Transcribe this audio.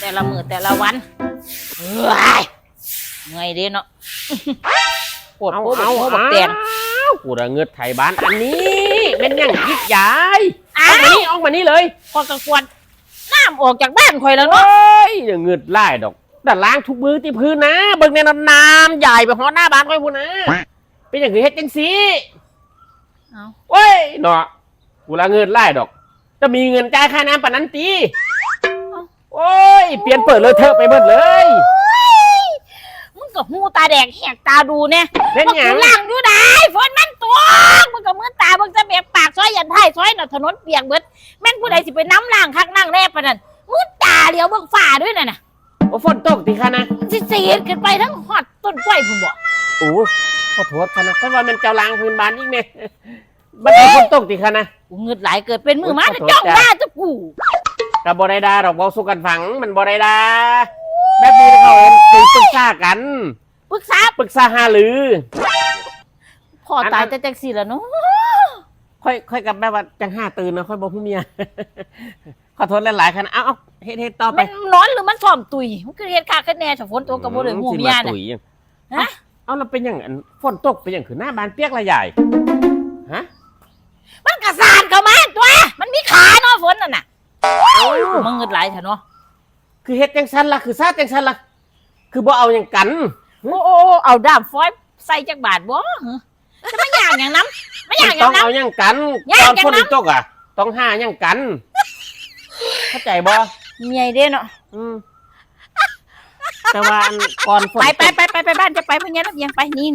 แต่ละมื้อแต่ละวันเฮ้ยเงยเด้เนาะปวดโผล่บักแตงกูระเงิดไถบ้านอันนี้เป็นยังคิดยายออกมานี่เลยพอกระกวนน้ำออกจากบ้านข่อยแล้วเนาะเดี๋ยวเงิดไล่ดอกแต่ล้างทุกมือที่พื้นนะเบิ่งในน้ำใหญ่ไปหอหน้าบ้านข่อยพูนะเป็นอย่างคือเฮ็ดจังซี่โอ้ยเนาะกูระเงิดไล่ดอกจะมีเงินจ่ายค่าน้ำปานนั้นตีโอ้ยเปลี่ยนเปิดเลยเถอะไปเบิดเลยมึงกับหูตาแดงแหกตาดูเนี่ยเป็นหยังล่างอยู่ได้ฝนมันตกมึงกับมือตามึงจะเบียกปากซอยยันท้ายซอยน่ะถนนเปียกเบิดแม่นผู้ใดสิไปน้ำล่างคักนั่งแน่ปะนั่นมือตาเดียวเบิ่งฝ่าด้วยน่ะโอ้ฝนตกตีค่ะนะสิเสียดขึ้นไปทั้งหอดต้นกล้วยผมบอกโอ้ขอโทษค่ะนะก็ว่ามันเจ้าล้างพื้นบ้านอีกเนี่ยมันฝนตกตีค่ะนะกูเงืดหลายเกิดเป็นมือมาจ้องหน้าจะกูกับบอได้ดาดอกบอสู้กันฝังมันบอได้ดาแบบนี้เขาเองคุยปรึกษากันปรึกษาหาหรือพอตายจะแจ็คซี่แล้วเนาะค่อยกับแบบว่าจังห้าตื่นนะค่อยบอกผู้เมียขอโทษหลายๆคันเอาเฮ็ดต่อไปมันนอนหรือมันซ่อมตุยมันคือเฮ็ดค่าคะแนนฝนตกกับบ่ได้หูเมียน่ะฮะเอาเราเป็นอย่างฝนตกเป็นอย่างคือหน้าบ้านเปียกละใหญ่ฮะมันกระสานเข้ามาตัวมันมีขาเนาะฝนนั่นน่ะมึงเงืดหลายเถอะเนาะคือเฮ็ดจังซั่นล่ะคือซาจังซั่นล่ะคือบ่เอาอย่างกันโอ้เอาด้ามฟอยใส่จักบาทบ่จะมาย่างอย่างน้ำไม่ย่างอย่างน้ำต้องเอาอย่างกันตอนฝนตกอ่ะต้องหาอย่างกันเข้าใจบ่เมียเด้เนาะแต่ว่าก่อนฝนไปบ้านจะไปพญานักยังไปนี่